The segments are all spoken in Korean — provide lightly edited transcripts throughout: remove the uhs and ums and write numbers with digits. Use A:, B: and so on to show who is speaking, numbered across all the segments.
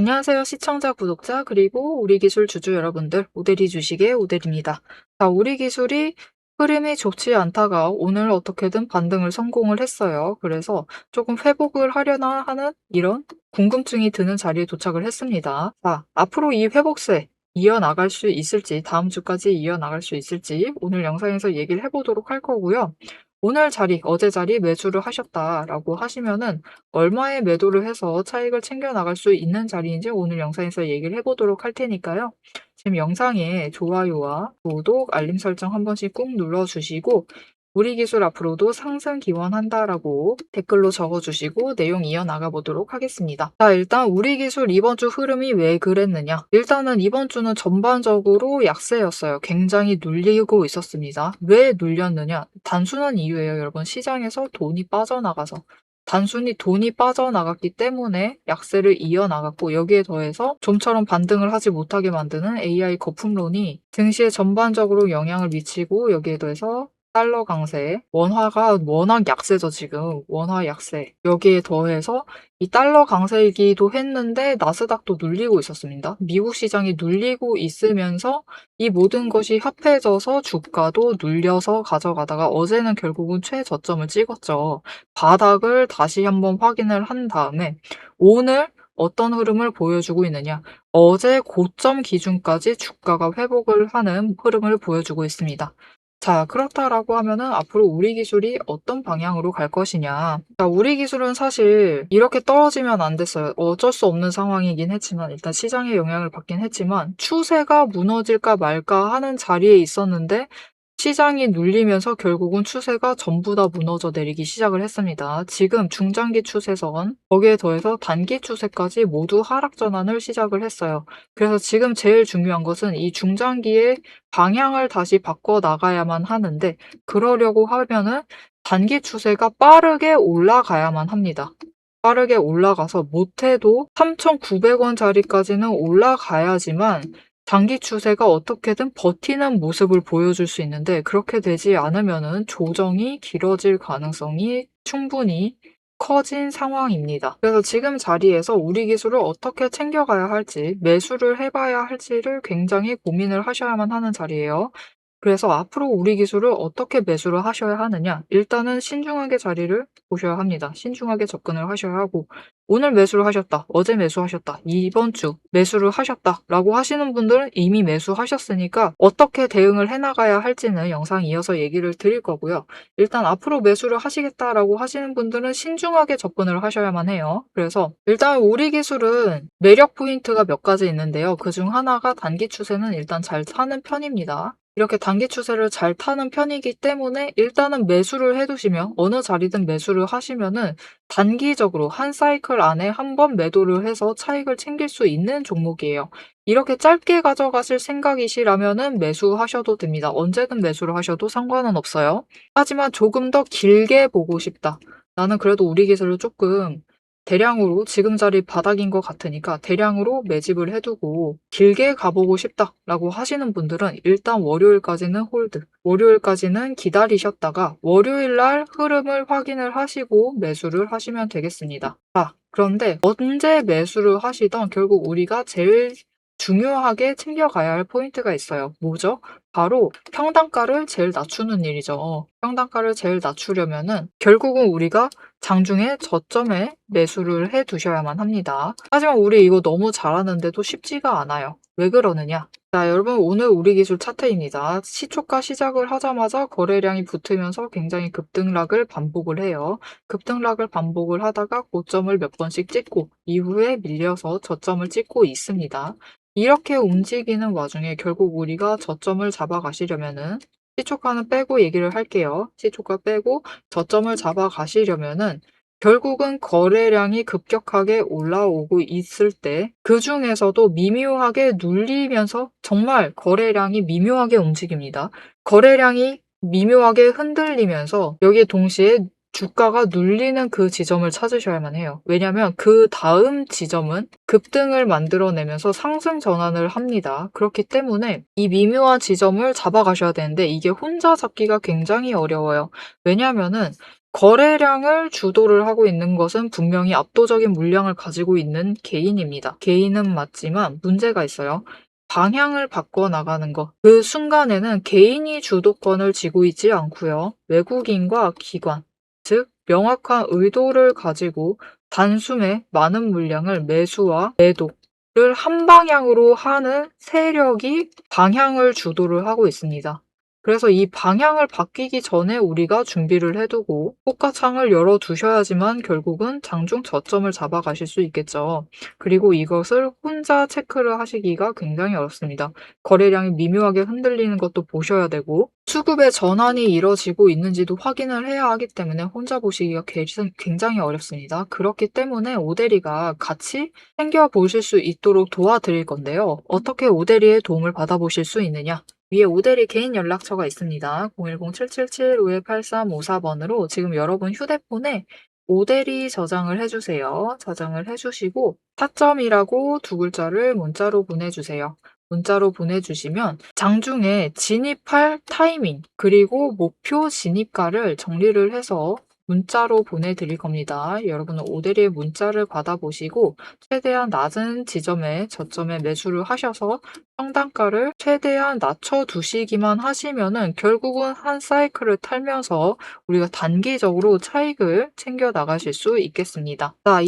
A: 안녕하세요. 시청자, 구독자, 그리고 우리 기술 주주 여러분들, 오대리 주식의 오대리입니다. 자, 우리 기술이 흐름이 좋지 않다가 오늘 어떻게든 반등을 성공을 했어요. 그래서 조금 회복을 하려나 하는 이런 궁금증이 드는 자리에 도착을 했습니다. 자, 앞으로 이 회복세 이어나갈 수 있을지, 다음 주까지 이어나갈 수 있을지 오늘 영상에서 얘기를 해보도록 할 거고요. 오늘 자리, 어제 자리 매수를 하셨다라고 하시면은 얼마에 매도를 해서 차익을 챙겨 나갈 수 있는 자리인지 오늘 영상에서 얘기를 해보도록 할 테니까요. 지금 영상에 좋아요와 구독, 알림 설정 한 번씩 꾹 눌러주시고 우리 기술 앞으로도 상승 기원한다라고 댓글로 적어주시고 내용 이어나가 보도록 하겠습니다. 자, 일단 우리 기술 이번 주 흐름이 왜 그랬느냐? 일단은 이번 주는 전반적으로 약세였어요. 굉장히 눌리고 있었습니다. 왜 눌렸느냐? 단순한 이유예요, 여러분. 시장에서 돈이 빠져나가서. 단순히 돈이 빠져나갔기 때문에 약세를 이어나갔고 여기에 더해서 좀처럼 반등을 하지 못하게 만드는 AI 거품론이 증시에 전반적으로 영향을 미치고 여기에 더해서 달러 강세, 원화가 워낙 약세죠, 지금. 원화 약세. 여기에 더해서 이 달러 강세이기도 했는데 나스닥도 눌리고 있었습니다. 미국 시장이 눌리고 있으면서 이 모든 것이 합해져서 주가도 눌려서 가져가다가 어제는 결국은 최저점을 찍었죠. 바닥을 다시 한번 확인을 한 다음에 오늘 어떤 흐름을 보여주고 있느냐. 어제 고점 기준까지 주가가 회복을 하는 흐름을 보여주고 있습니다. 자, 그렇다라고 하면은 앞으로 우리 기술이 어떤 방향으로 갈 것이냐. 자, 우리 기술은 사실 이렇게 떨어지면 안 됐어요. 어쩔 수 없는 상황이긴 했지만, 일단 시장의 영향을 받긴 했지만, 추세가 무너질까 말까 하는 자리에 있었는데, 시장이 눌리면서 결국은 추세가 전부 다 무너져 내리기 시작을 했습니다. 지금 중장기 추세선, 거기에 더해서 단기 추세까지 모두 하락 전환을 시작을 했어요. 그래서 지금 제일 중요한 것은 이 중장기의 방향을 다시 바꿔 나가야만 하는데, 그러려고 하면은 단기 추세가 빠르게 올라가야만 합니다. 빠르게 올라가서 못해도 3,900원짜리까지는 올라가야지만 장기 추세가 어떻게든 버티는 모습을 보여줄 수 있는데 그렇게 되지 않으면은 조정이 길어질 가능성이 충분히 커진 상황입니다. 그래서 지금 자리에서 우리 기술을 어떻게 챙겨가야 할지, 매수를 해봐야 할지를 굉장히 고민을 하셔야만 하는 자리예요. 그래서 앞으로 우리 기술을 어떻게 매수를 하셔야 하느냐? 일단은 신중하게 자리를 보셔야 합니다. 신중하게 접근을 하셔야 하고 오늘 매수를 하셨다. 어제 매수하셨다. 이번 주 매수를 하셨다라고 하시는 분들은 이미 매수하셨으니까 어떻게 대응을 해나가야 할지는 영상 이어서 얘기를 드릴 거고요. 일단 앞으로 매수를 하시겠다라고 하시는 분들은 신중하게 접근을 하셔야만 해요. 그래서 일단 우리 기술은 매력 포인트가 몇 가지 있는데요. 그중 하나가 단기 추세는 일단 잘 타는 편입니다. 이렇게 단기 추세를 잘 타는 편이기 때문에 일단은 매수를 해두시면 어느 자리든 매수를 하시면은 단기적으로 한 사이클 안에 한 번 매도를 해서 차익을 챙길 수 있는 종목이에요. 이렇게 짧게 가져가실 생각이시라면은 매수하셔도 됩니다. 언제든 매수를 하셔도 상관은 없어요. 하지만 조금 더 길게 보고 싶다. 나는 그래도 우리 기술을 조금 대량으로 지금 자리 바닥인 것 같으니까 대량으로 매집을 해두고 길게 가보고 싶다라고 하시는 분들은 일단 월요일까지는 홀드, 월요일까지는 기다리셨다가 월요일날 흐름을 확인을 하시고 매수를 하시면 되겠습니다. 자, 그런데 언제 매수를 하시던 결국 우리가 제일 중요하게 챙겨가야 할 포인트가 있어요. 뭐죠? 바로 평단가를 제일 낮추는 일이죠. 평단가를 제일 낮추려면은 결국은 우리가 장중에 저점에 매수를 해 두셔야만 합니다. 하지만 우리 이거 너무 잘하는데도 쉽지가 않아요. 왜 그러느냐? 자, 여러분 오늘 우리 기술 차트입니다. 시초가 시작을 하자마자 거래량이 붙으면서 굉장히 급등락을 반복을 해요. 급등락을 반복을 하다가 고점을 몇 번씩 찍고 이후에 밀려서 저점을 찍고 있습니다. 이렇게 움직이는 와중에 결국 우리가 저점을 잡아가시려면은 시초가는 빼고 얘기를 할게요. 시초가 빼고 저점을 잡아가시려면은 결국은 거래량이 급격하게 올라오고 있을 때 그 중에서도 미묘하게 눌리면서 정말 거래량이 미묘하게 움직입니다. 거래량이 미묘하게 흔들리면서 여기에 동시에 주가가 눌리는 그 지점을 찾으셔야만 해요. 왜냐하면 그 다음 지점은 급등을 만들어내면서 상승 전환을 합니다. 그렇기 때문에 이 미묘한 지점을 잡아가셔야 되는데 이게 혼자 잡기가 굉장히 어려워요. 왜냐하면은 거래량을 주도를 하고 있는 것은 분명히 압도적인 물량을 가지고 있는 개인입니다. 개인은 맞지만 문제가 있어요. 방향을 바꿔 나가는 것. 그 순간에는 개인이 주도권을 쥐고 있지 않고요. 외국인과 기관, 즉 명확한 의도를 가지고 단숨에 많은 물량을 매수와 매도를 한 방향으로 하는 세력이 방향을 주도를 하고 있습니다. 그래서 이 방향을 바뀌기 전에 우리가 준비를 해두고 호가창을 열어두셔야지만 결국은 장중 저점을 잡아가실 수 있겠죠. 그리고 이것을 혼자 체크를 하시기가 굉장히 어렵습니다. 거래량이 미묘하게 흔들리는 것도 보셔야 되고 수급의 전환이 이뤄지고 있는지도 확인을 해야 하기 때문에 혼자 보시기가 굉장히 어렵습니다. 그렇기 때문에 오대리가 같이 챙겨보실 수 있도록 도와드릴 건데요. 어떻게 오대리의 도움을 받아보실 수 있느냐? 위에 오대리 개인 연락처가 있습니다. 010-777-5354번으로 지금 여러분 휴대폰에 오대리 저장을 해주세요. 저장을 해주시고 타점이라고 두 글자를 문자로 보내주세요. 문자로 보내주시면 장중에 진입할 타이밍 그리고 목표 진입가를 정리를 해서 문자로 보내드릴 겁니다. 여러분은 오대리의 문자를 받아보시고 최대한 낮은 지점에 저점에 매수를 하셔서 평단가를 최대한 낮춰두시기만 하시면은 결국은 한 사이클을 탈면서 우리가 단기적으로 차익을 챙겨 나가실 수 있겠습니다. 자,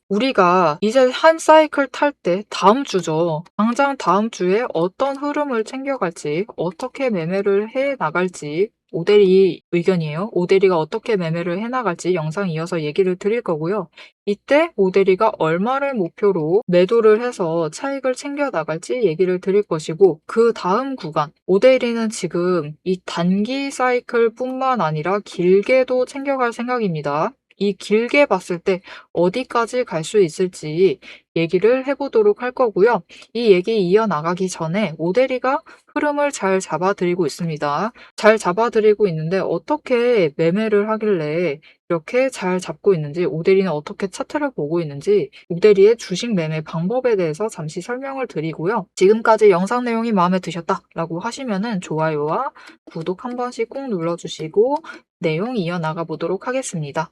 A: 우리가 한 사이클 탈 때 다음 주죠. 당장 다음 주에 어떤 흐름을 챙겨갈지, 어떻게 매매를 해 나갈지 오대리 의견이에요. 오대리가 어떻게 매매를 해나갈지 영상 이어서 얘기를 드릴 거고요. 이때 오대리가 얼마를 목표로 매도를 해서 차익을 챙겨 나갈지 얘기를 드릴 것이고 그 다음 구간 오대리는 지금 이 단기 사이클 뿐만 아니라 길게도 챙겨갈 생각입니다. 이 길게 봤을 때 어디까지 갈 수 있을지 얘기를 해보도록 할 거고요. 이 얘기 이어나가기 전에 오대리가 흐름을 잘 잡아드리고 있습니다. 잘 잡아드리고 있는데 어떻게 매매를 하길래 이렇게 잘 잡고 있는지, 오대리는 어떻게 차트를 보고 있는지, 오대리의 주식 매매 방법에 대해서 잠시 설명을 드리고요. 지금까지 영상 내용이 마음에 드셨다라고 하시면은 좋아요와 구독 한 번씩 꼭 눌러주시고 내용 이어나가 보도록 하겠습니다.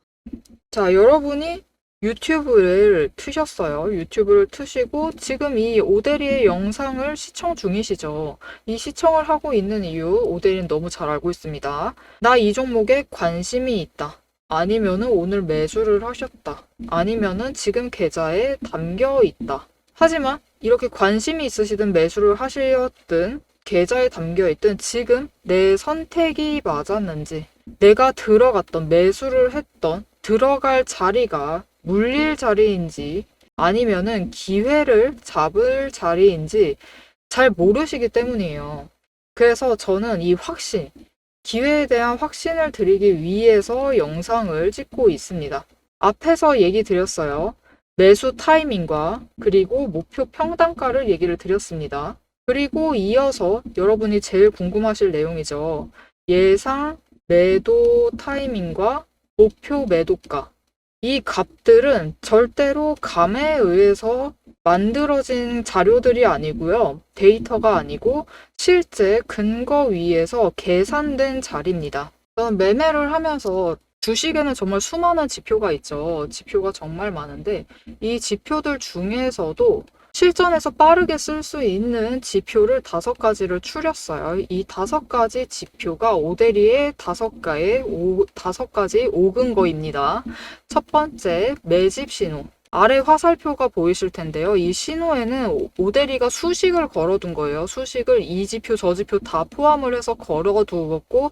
A: 자, 여러분이 유튜브를 트셨어요. 유튜브를 트시고 지금 이 오대리의 영상을 시청 중이시죠. 이 시청을 하고 있는 이유 오대리는 너무 잘 알고 있습니다. 나 이 종목에 관심이 있다. 아니면은 오늘 매수를 하셨다. 아니면은 지금 계좌에 담겨 있다. 하지만 이렇게 관심이 있으시든 매수를 하셨든 계좌에 담겨 있든 지금 내 선택이 맞았는지 내가 들어갔던 매수를 했던 들어갈 자리가 물릴 자리인지 아니면은 기회를 잡을 자리인지 잘 모르시기 때문이에요. 그래서 저는 이 기회에 대한 확신을 드리기 위해서 영상을 찍고 있습니다. 앞에서 얘기 드렸어요. 매수 타이밍과 그리고 목표 평단가를 얘기를 드렸습니다. 그리고 이어서 여러분이 제일 궁금하실 내용이죠. 예상 매도 타이밍과 목표 매도가. 이 값들은 절대로 감에 의해서 만들어진 자료들이 아니고요. 데이터가 아니고 실제 근거 위에서 계산된 자리입니다. 저는 매매를 하면서 주식에는 정말 수많은 지표가 있죠. 지표가 정말 많은데 이 지표들 중에서도 실전에서 빠르게 쓸 수 있는 지표를 5가지를 추렸어요. 이 5가지 지표가 오대리의 5가지 5근거입니다. 첫 번째, 매집 신호. 아래 화살표가 보이실 텐데요. 이 신호에는 오대리가 수식을 걸어둔 거예요. 수식을 이 지표, 저 지표 다 포함을 해서 걸어두었고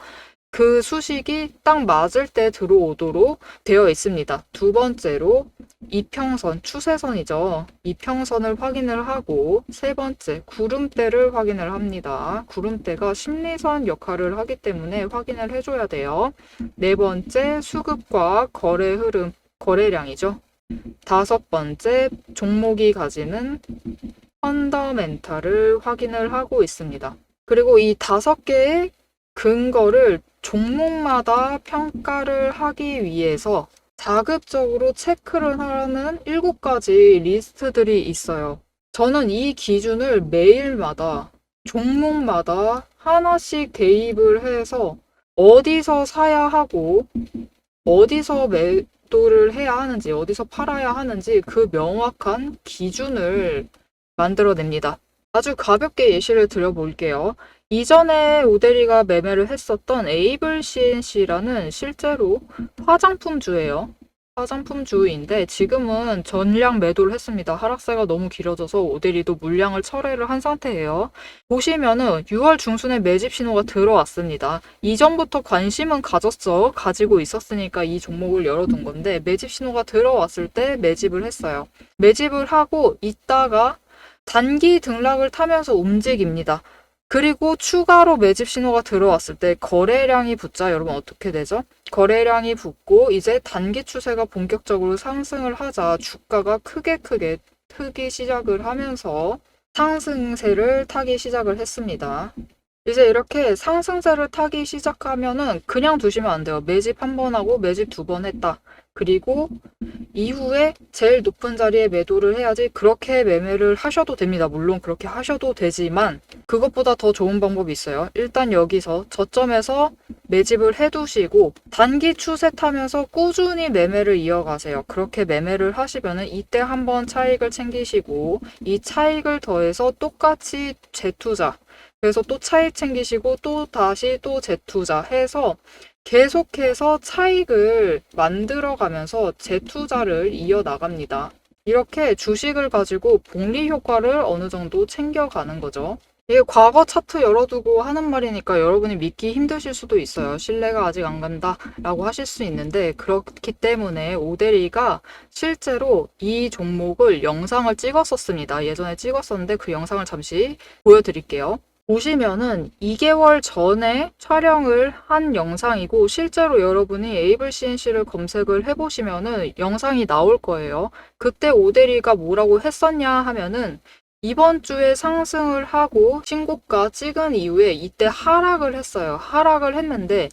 A: 그 수식이 딱 맞을 때 들어오도록 되어 있습니다. 두 번째로 이평선, 추세선이죠. 이평선을 확인을 하고 세 번째, 구름대를 확인을 합니다. 구름대가 심리선 역할을 하기 때문에 확인을 해줘야 돼요. 네 번째, 수급과 거래 흐름, 거래량이죠. 다섯 번째, 종목이 가지는 펀더멘탈을 확인을 하고 있습니다. 그리고 이 5개의 근거를 종목마다 평가를 하기 위해서 자급적으로 체크를 하는 7가지 리스트들이 있어요. 저는 이 기준을 매일마다 종목마다 하나씩 대입을 해서 어디서 사야 하고 어디서 매도를 해야 하는지, 어디서 팔아야 하는지 그 명확한 기준을 만들어냅니다. 아주 가볍게 예시를 드려볼게요. 이전에 오데리가 매매를 했었던 에이블 CNC라는 실제로 화장품주예요. 화장품주인데 지금은 전량 매도를 했습니다. 하락세가 너무 길어져서 오데리도 물량을 철회를 한 상태예요. 보시면은 6월 중순에 매집 신호가 들어왔습니다. 이전부터 관심은 가지고 있었으니까 이 종목을 열어둔 건데 매집 신호가 들어왔을 때 매집을 했어요. 매집을 하고 있다가 단기 등락을 타면서 움직입니다. 그리고 추가로 매집 신호가 들어왔을 때 거래량이 붙자 여러분 어떻게 되죠? 거래량이 붙고 이제 단기 추세가 본격적으로 상승을 하자 주가가 크게 트기 시작을 하면서 상승세를 타기 시작을 했습니다. 이제 이렇게 상승세를 타기 시작하면은 그냥 두시면 안 돼요. 매집 한 번 하고 매집 2번 했다. 그리고 이후에 제일 높은 자리에 매도를 해야지 그렇게 매매를 하셔도 됩니다. 물론 그렇게 하셔도 되지만 그것보다 더 좋은 방법이 있어요. 일단 여기서 저점에서 매집을 해두시고 단기 추세 타면서 꾸준히 매매를 이어가세요. 그렇게 매매를 하시면은 이때 한번 차익을 챙기시고 이 차익을 더해서 똑같이 재투자 그래서 또 차익 챙기시고 또 다시 또 재투자 해서 계속해서 차익을 만들어가면서 재투자를 이어나갑니다. 이렇게 주식을 가지고 복리 효과를 어느 정도 챙겨가는 거죠. 이게 과거 차트 열어두고 하는 말이니까 여러분이 믿기 힘드실 수도 있어요. 신뢰가 아직 안 간다 라고 하실 수 있는데 그렇기 때문에 오데리가 실제로 이 종목을 영상을 찍었었습니다. 예전에 찍었었는데 그 영상을 잠시 보여드릴게요. 보시면은 2개월 전에 촬영을 한 영상이고 실제로 여러분이 에이블 CNC를 검색을 해보시면은 영상이 나올 거예요. 그때 오데리가 뭐라고 했었냐 하면은 이번 주에 상승을 하고 신고가 찍은 이후에 이때 하락을 했어요. 하락을 했는데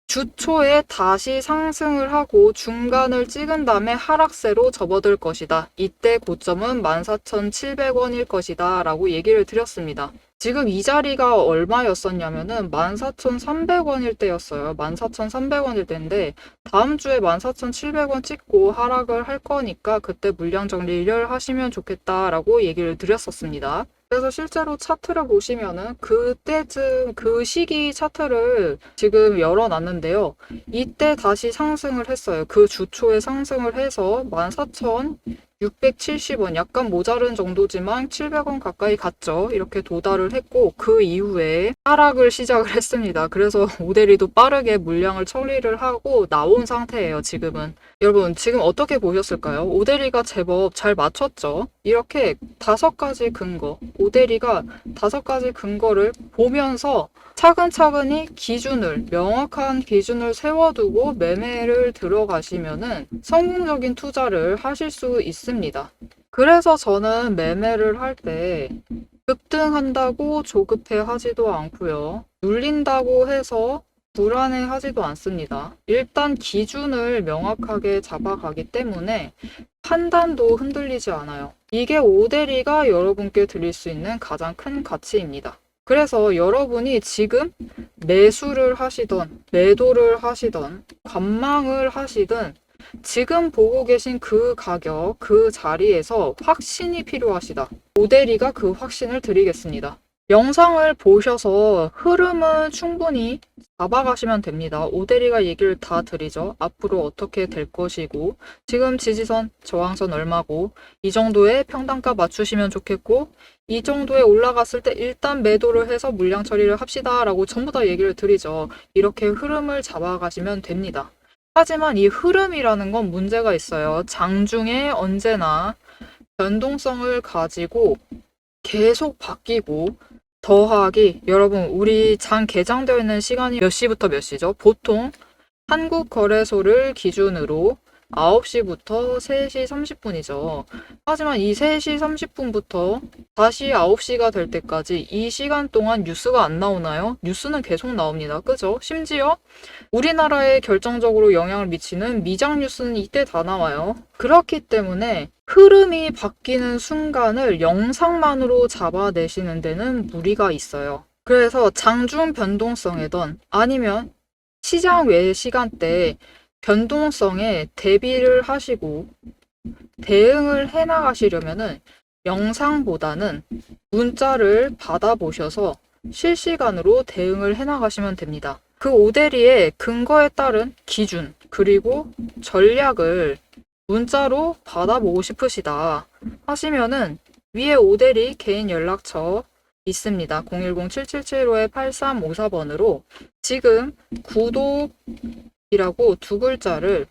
A: 주초에 다시 상승을 하고 중간을 찍은 다음에 하락세로 접어들 것이다. 이때 고점은 14,700원일 것이다 라고 얘기를 드렸습니다. 지금 이 자리가 얼마였었냐면은 14,300원일 때였어요. 14,300원일 때인데 다음 주에 14,700원 찍고 하락을 할 거니까 그때 물량 정리를 하시면 좋겠다라고 얘기를 드렸었습니다. 그래서 실제로 차트를 보시면은 그때쯤 그 시기 차트를 지금 열어놨는데요. 이때 다시 상승을 했어요. 그 주초에 상승을 해서 14,670원 약간 모자른 정도지만 700원 가까이 갔죠. 이렇게 도달을 했고 그 이후에 하락을 시작을 했습니다. 그래서 오데리도 빠르게 물량을 처리를 하고 나온 상태예요. 지금은. 여러분 지금 어떻게 보셨을까요? 오데리가 제법 잘 맞췄죠? 이렇게 5가지 근거, 오데리가 5가지 근거를 보면서 차근차근히 명확한 기준을 세워두고 매매를 들어가시면은 성공적인 투자를 하실 수 있습니다. 그래서 저는 매매를 할 때 급등한다고 조급해 하지도 않고요. 눌린다고 해서 불안해 하지도 않습니다. 일단 기준을 명확하게 잡아가기 때문에 판단도 흔들리지 않아요. 이게 오데리가 여러분께 드릴 수 있는 가장 큰 가치입니다. 그래서 여러분이 지금 매수를 하시던 매도를 하시던 관망을 하시든 지금 보고 계신 그 가격, 그 자리에서 확신이 필요하시다. 오데리가 그 확신을 드리겠습니다. 영상을 보셔서 흐름은 충분히 잡아가시면 됩니다. 오데리가 얘기를 다 드리죠. 앞으로 어떻게 될 것이고 지금 지지선, 저항선 얼마고 이 정도의 평단가 맞추시면 좋겠고 이 정도에 올라갔을 때 일단 매도를 해서 물량 처리를 합시다 라고 전부 다 얘기를 드리죠. 이렇게 흐름을 잡아가시면 됩니다. 하지만 이 흐름이라는 건 문제가 있어요. 장중에 언제나 변동성을 가지고 계속 바뀌고 더하기 여러분 우리 장 개장되어 있는 시간이 몇 시부터 몇 시죠? 보통 한국거래소를 기준으로 9시부터 3시 30분이죠. 하지만 이 3시 30분부터 다시 9시가 될 때까지 이 시간 동안 뉴스가 안 나오나요? 뉴스는 계속 나옵니다. 그죠? 심지어 우리나라에 결정적으로 영향을 미치는 미장 뉴스는 이때 다 나와요. 그렇기 때문에 흐름이 바뀌는 순간을 영상만으로 잡아내시는 데는 무리가 있어요. 그래서 장중 변동성이든 아니면 시장 외 시간대에 변동성에 대비를 하시고 대응을 해 나가시려면은 영상보다는 문자를 받아보셔서 실시간으로 대응을 해 나가시면 됩니다. 그 오대리의 근거에 따른 기준 그리고 전략을 문자로 받아보고 싶으시다 하시면은 위에 오대리 개인 연락처 있습니다. 010-7775-8354번으로 지금 구독이라고 두 글자를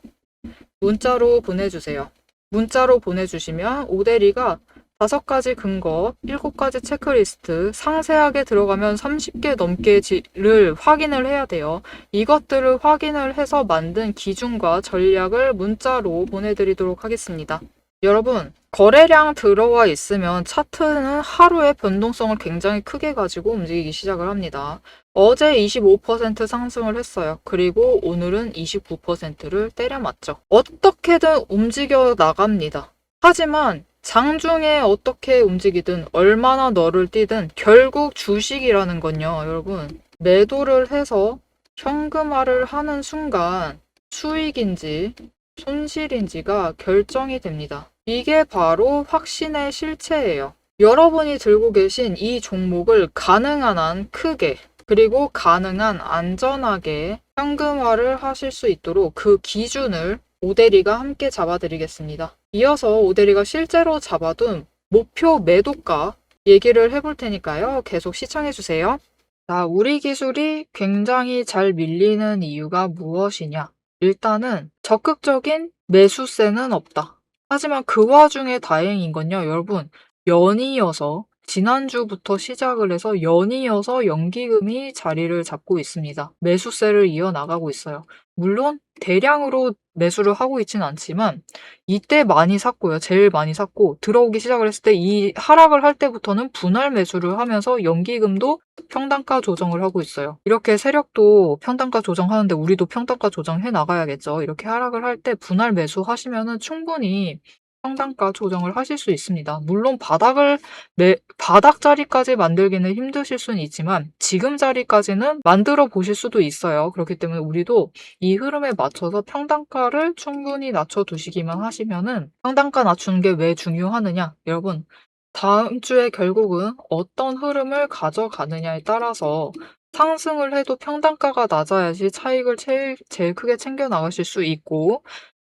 A: 문자로 보내주세요. 문자로 보내주시면 오대리가 5가지 근거, 7가지 체크리스트, 상세하게 들어가면 30개 넘게를 확인을 해야 돼요. 이것들을 확인을 해서 만든 기준과 전략을 문자로 보내드리도록 하겠습니다. 여러분, 거래량 들어와 있으면 차트는 하루에 변동성을 굉장히 크게 가지고 움직이기 시작을 합니다. 어제 25% 상승을 했어요. 그리고 오늘은 29%를 때려맞죠. 어떻게든 움직여 나갑니다. 하지만 장중에 어떻게 움직이든 얼마나 너를 뛰든 결국 주식이라는 건요, 여러분. 매도를 해서 현금화를 하는 순간 수익인지 손실인지가 결정이 됩니다. 이게 바로 확신의 실체예요. 여러분이 들고 계신 이 종목을 가능한 한 크게 그리고 가능한 안전하게 현금화를 하실 수 있도록 그 기준을 오대리가 함께 잡아드리겠습니다. 이어서 오대리가 실제로 잡아둔 목표 매도가 얘기를 해볼 테니까요. 계속 시청해주세요. 자, 우리 기술이 굉장히 잘 밀리는 이유가 무엇이냐? 일단은 적극적인 매수세는 없다. 하지만 그 와중에 다행인 건요, 여러분. 연이어서 지난주부터 시작을 해서 연이어서 연기금이 자리를 잡고 있습니다. 매수세를 이어나가고 있어요. 물론 대량으로 매수를 하고 있지는 않지만 이때 많이 샀고요. 제일 많이 샀고 들어오기 시작을 했을 때 이 하락을 할 때부터는 분할 매수를 하면서 연기금도 평단가 조정을 하고 있어요. 이렇게 세력도 평단가 조정하는데 우리도 평단가 조정해 나가야겠죠. 이렇게 하락을 할 때 분할 매수하시면은 충분히 평단가 조정을 하실 수 있습니다. 물론 바닥 자리까지 만들기는 힘드실 수는 있지만 지금 자리까지는 만들어 보실 수도 있어요. 그렇기 때문에 우리도 이 흐름에 맞춰서 평단가를 충분히 낮춰두시기만 하시면은 평단가 낮추는 게 왜 중요하느냐? 여러분, 다음 주에 결국은 어떤 흐름을 가져가느냐에 따라서 상승을 해도 평단가가 낮아야지 차익을 제일 크게 챙겨 나가실 수 있고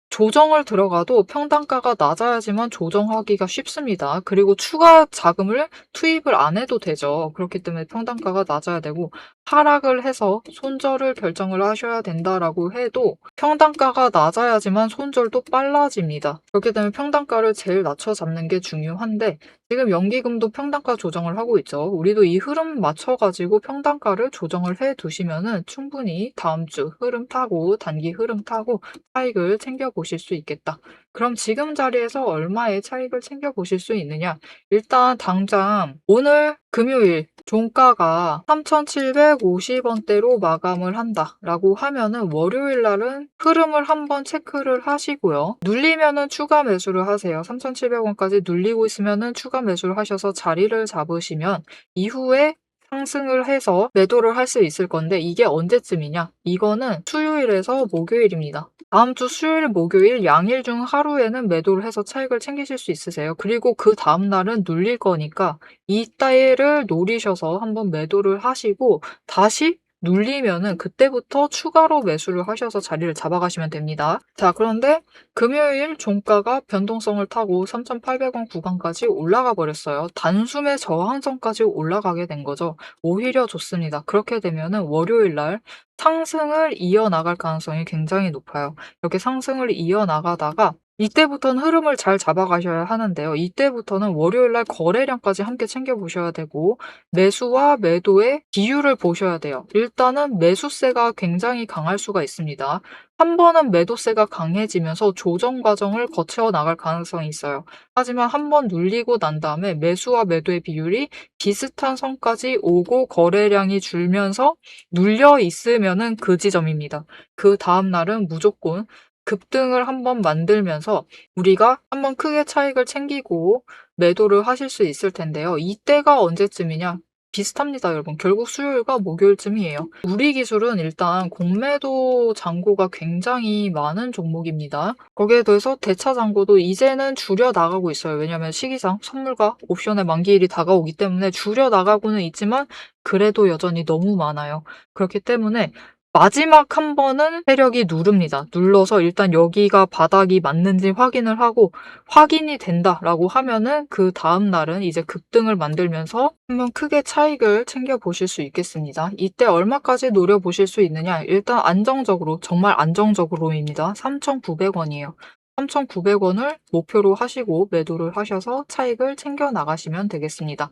A: 조정을 들어가도 평단가가 낮아야지만 조정하기가 쉽습니다. 그리고 추가 자금을 투입을 안 해도 되죠. 그렇기 때문에 평단가가 낮아야 되고 하락을 해서 손절을 결정을 하셔야 된다라고 해도 평단가가 낮아야지만 손절도 빨라집니다. 그렇기 때문에 평단가를 제일 낮춰 잡는 게 중요한데 지금 연기금도 평단가 조정을 하고 있죠. 우리도 이 흐름 맞춰가지고 평단가를 조정을 해 두시면은 충분히 다음 주 흐름 타고 단기 흐름 타고 차익을 챙겨보실 수 있겠다. 그럼 지금 자리에서 얼마의 차익을 챙겨보실 수 있느냐? 일단 당장 오늘 금요일 종가가 3,750원대로 마감을 한다라고 하면은 월요일 날은 흐름을 한번 체크를 하시고요. 눌리면은 추가 매수를 하세요. 3,700원까지 눌리고 있으면은 추가 매수를 하셔서 자리를 잡으시면 이후에 상승을 해서 매도를 할 수 있을 건데 이게 언제쯤이냐? 이거는 수요일에서 목요일입니다. 다음 주 수요일, 목요일 양일 중 하루에는 매도를 해서 차익을 챙기실 수 있으세요. 그리고 그 다음 날은 눌릴 거니까 이때를 노리셔서 한번 매도를 하시고 다시 눌리면은 그때부터 추가로 매수를 하셔서 자리를 잡아가시면 됩니다. 자, 그런데 금요일 종가가 변동성을 타고 3,800원 구간까지 올라가 버렸어요. 단숨에 저항선까지 올라가게 된 거죠. 오히려 좋습니다. 그렇게 되면은 월요일 날 상승을 이어나갈 가능성이 굉장히 높아요. 이렇게 상승을 이어나가다가 이때부터는 흐름을 잘 잡아가셔야 하는데요. 이때부터는 월요일 날 거래량까지 함께 챙겨보셔야 되고 매수와 매도의 비율을 보셔야 돼요. 일단은 매수세가 굉장히 강할 수가 있습니다. 한 번은 매도세가 강해지면서 조정 과정을 거쳐 나갈 가능성이 있어요. 하지만 한 번 눌리고 난 다음에 매수와 매도의 비율이 비슷한 선까지 오고 거래량이 줄면서 눌려 있으면은 그 지점입니다. 그 다음 날은 무조건 급등을 한번 만들면서 우리가 한번 크게 차익을 챙기고 매도를 하실 수 있을 텐데요. 이때가 언제쯤이냐? 비슷합니다, 여러분. 결국 수요일과 목요일쯤이에요. 우리 기술은 일단 공매도 잔고가 굉장히 많은 종목입니다. 거기에 더해서 대차 잔고도 이제는 줄여 나가고 있어요. 왜냐하면 시기상 선물과 옵션의 만기일이 다가오기 때문에 줄여 나가고는 있지만 그래도 여전히 너무 많아요. 그렇기 때문에 마지막 한 번은 세력이 누릅니다. 눌러서 일단 여기가 바닥이 맞는지 확인을 하고 확인이 된다라고 하면은 그 다음 날은 이제 급등을 만들면서 한번 크게 차익을 챙겨 보실 수 있겠습니다. 이때 얼마까지 노려 보실 수 있느냐? 일단 안정적으로, 정말 안정적으로입니다. 3,900원이에요. 3,900원을 목표로 하시고 매도를 하셔서 차익을 챙겨 나가시면 되겠습니다.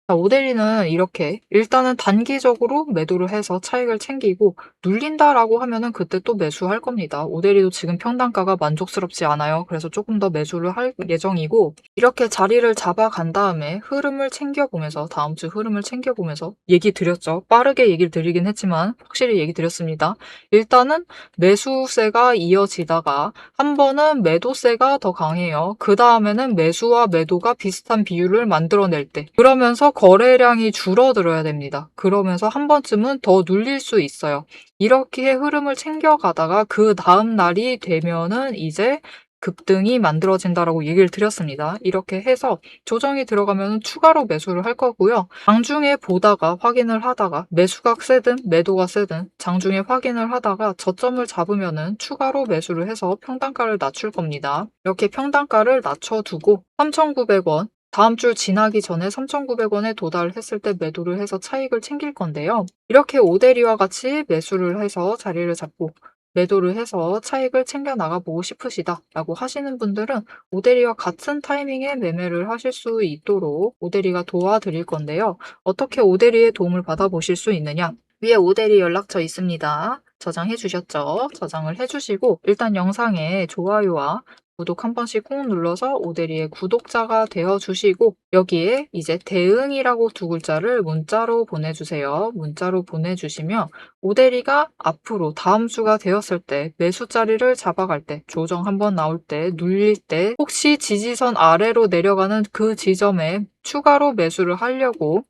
A: 자, 오데리는 이렇게 일단은 단기적으로 매도를 해서 차익을 챙기고 눌린다라고 하면은 그때 또 매수할 겁니다. 오데리도 지금 평단가가 만족스럽지 않아요. 그래서 조금 더 매수를 할 예정이고 이렇게 자리를 잡아간 다음에 흐름을 챙겨보면서 다음 주 흐름을 챙겨보면서 얘기 드렸죠. 빠르게 얘기를 드리긴 했지만 확실히 얘기 드렸습니다. 일단은 매수세가 이어지다가 한 번은 매도세가 더 강해요. 그 다음에는 매수와 매도가 비슷한 비율을 만들어낼 때 그러면서 거래량이 줄어들어야 됩니다. 그러면서 한 번쯤은 더 눌릴 수 있어요. 이렇게 흐름을 챙겨가다가 그 다음 날이 되면은 이제 급등이 만들어진다라고 얘기를 드렸습니다. 이렇게 해서 조정이 들어가면 추가로 매수를 할 거고요. 장중에 보다가 확인을 하다가 매수가 세든 매도가 세든 장중에 확인을 하다가 저점을 잡으면은 추가로 매수를 해서 평단가를 낮출 겁니다. 이렇게 평단가를 낮춰두고 3,900원 다음 주 지나기 전에 3,900원에 도달했을 때 매도를 해서 차익을 챙길 건데요. 이렇게 오데리와 같이 매수를 해서 자리를 잡고 매도를 해서 차익을 챙겨 나가보고 싶으시다라고 하시는 분들은 오데리와 같은 타이밍에 매매를 하실 수 있도록 오데리가 도와드릴 건데요. 어떻게 오데리의 도움을 받아보실 수 있느냐? 위에 오데리 연락처 있습니다. 저장해 주셨죠? 저장을 해주시고 일단 영상에 좋아요와 구독 한 번씩 꾹 눌러서 오데리의 구독자가 되어 주시고 여기에 이제 대응이라고 두 글자를 문자로 보내주세요. 문자로 보내주시면 오데리가 앞으로 다음 주가 되었을 때 매수 자리를 잡아갈 때 조정 한번 나올 때 눌릴 때 혹시 지지선 아래로 내려가는 그 지점에 추가로 매수를 하려고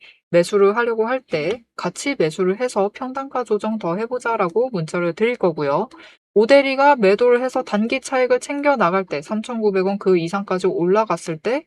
A: 할 때 같이 매수를 해서 평단가 조정 더 해보자라고 문자를 드릴 거고요. 오데리가 매도를 해서 단기 차익을 챙겨 나갈 때 3,900원 그 이상까지 올라갔을 때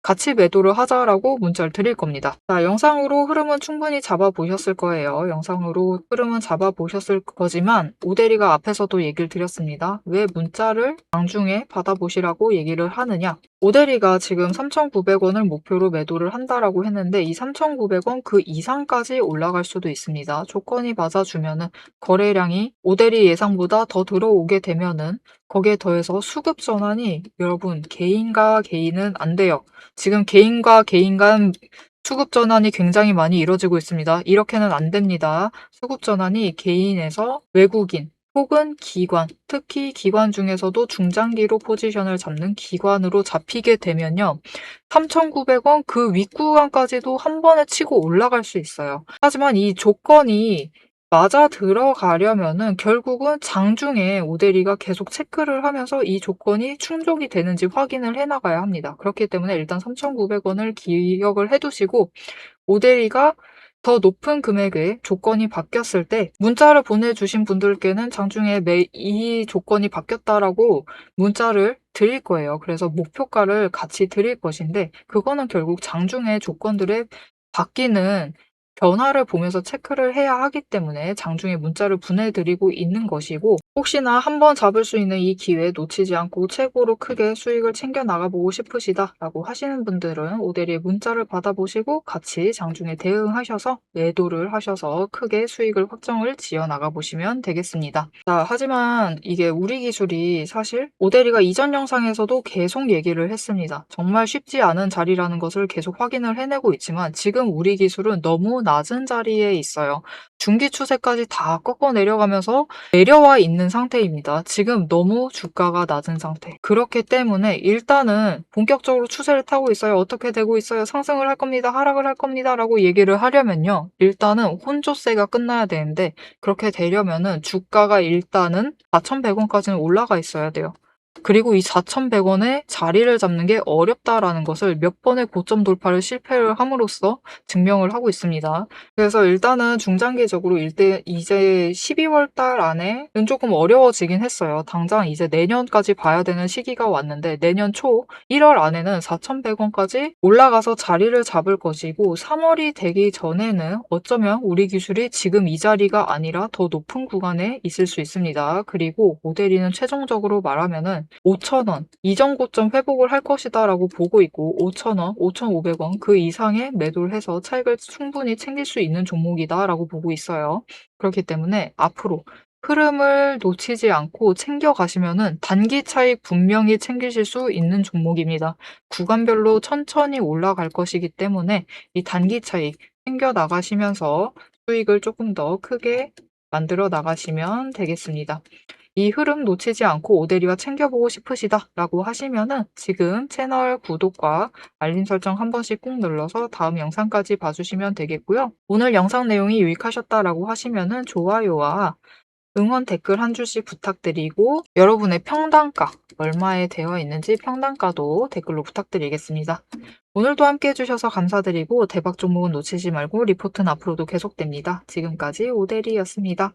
A: 같이 매도를 하자라고 문자를 드릴 겁니다. 자, 영상으로 흐름은 충분히 잡아보셨을 거예요. 영상으로 흐름은 잡아보셨을 거지만 오데리가 앞에서도 얘기를 드렸습니다. 왜 문자를 장중에 받아보시라고 얘기를 하느냐? 오데리가 지금 3,900원을 목표로 매도를 한다라고 했는데 이 3,900원 그 이상까지 올라갈 수도 있습니다. 조건이 맞아주면은 거래량이 오데리 예상보다 더 들어오게 되면은 거기에 더해서 수급 전환이 여러분 개인과 개인은 안 돼요. 지금 개인과 개인 간 수급 전환이 굉장히 많이 이루어지고 있습니다. 이렇게는 안 됩니다. 수급 전환이 개인에서 외국인 혹은 기관, 특히 기관 중에서도 중장기로 포지션을 잡는 기관으로 잡히게 되면요. 3,900원 그 윗구간까지도 한 번에 치고 올라갈 수 있어요. 하지만 이 조건이 맞아 들어가려면은 결국은 장중에 오데리가 계속 체크를 하면서 이 조건이 충족이 되는지 확인을 해 나가야 합니다. 그렇기 때문에 일단 3,900원을 기억을 해 두시고 오데리가 더 높은 금액의 조건이 바뀌었을 때 문자를 보내주신 분들께는 장중에 이 조건이 바뀌었다라고 문자를 드릴 거예요. 그래서 목표가를 같이 드릴 것인데 그거는 결국 장중에 조건들의 바뀌는 변화를 보면서 체크를 해야 하기 때문에 장중에 문자를 보내드리고 있는 것이고 혹시나 한번 잡을 수 있는 이 기회 놓치지 않고 최고로 크게 수익을 챙겨 나가보고 싶으시다라고 하시는 분들은 오대리의 문자를 받아보시고 같이 장중에 대응하셔서 매도를 하셔서 크게 수익을 확정을 지어 나가보시면 되겠습니다. 자, 하지만 이게 우리 기술이 사실 오대리가 이전 영상에서도 계속 얘기를 했습니다. 정말 쉽지 않은 자리라는 것을 계속 확인을 해내고 있지만 지금 우리 기술은 너무 낮은 자리에 있어요. 중기 추세까지 다 꺾어 내려가면서 내려와 있는 상태입니다. 지금 너무 주가가 낮은 상태. 그렇기 때문에 일단은 본격적으로 추세를 타고 있어요. 어떻게 되고 있어요? 상승을 할 겁니다. 하락을 할 겁니다. 라고 얘기를 하려면요. 일단은 혼조세가 끝나야 되는데 그렇게 되려면은 주가가 일단은 4,100원까지는 올라가 있어야 돼요. 그리고 이 4,100원에 자리를 잡는 게 어렵다라는 것을 몇 번의 고점 돌파를 실패를 함으로써 증명을 하고 있습니다. 그래서 일단은 중장기적으로 이제 12월 달 안에는 조금 어려워지긴 했어요. 당장 이제 내년까지 봐야 되는 시기가 왔는데 내년 초 1월 안에는 4,100원까지 올라가서 자리를 잡을 것이고 3월이 되기 전에는 어쩌면 우리 기술이 지금 이 자리가 아니라 더 높은 구간에 있을 수 있습니다. 그리고 모델이는 최종적으로 말하면은 5,000원 이전 고점 회복을 할 것이다 라고 보고 있고 5,000원, 5,500원 그 이상의 매도를 해서 차익을 충분히 챙길 수 있는 종목이다 라고 보고 있어요. 그렇기 때문에 앞으로 흐름을 놓치지 않고 챙겨가시면은 단기 차익 분명히 챙기실 수 있는 종목입니다. 구간별로 천천히 올라갈 것이기 때문에 이 단기 차익 챙겨 나가시면서 수익을 조금 더 크게 만들어 나가시면 되겠습니다. 이 흐름 놓치지 않고 오대리와 챙겨보고 싶으시다 라고 하시면은 지금 채널 구독과 알림 설정 한 번씩 꾹 눌러서 다음 영상까지 봐주시면 되겠고요. 오늘 영상 내용이 유익하셨다라고 하시면은 좋아요와 응원 댓글 한 줄씩 부탁드리고 여러분의 평단가 얼마에 되어 있는지 평단가도 댓글로 부탁드리겠습니다. 오늘도 함께 해주셔서 감사드리고 대박 종목은 놓치지 말고 리포트는 앞으로도 계속됩니다. 지금까지 오대리였습니다.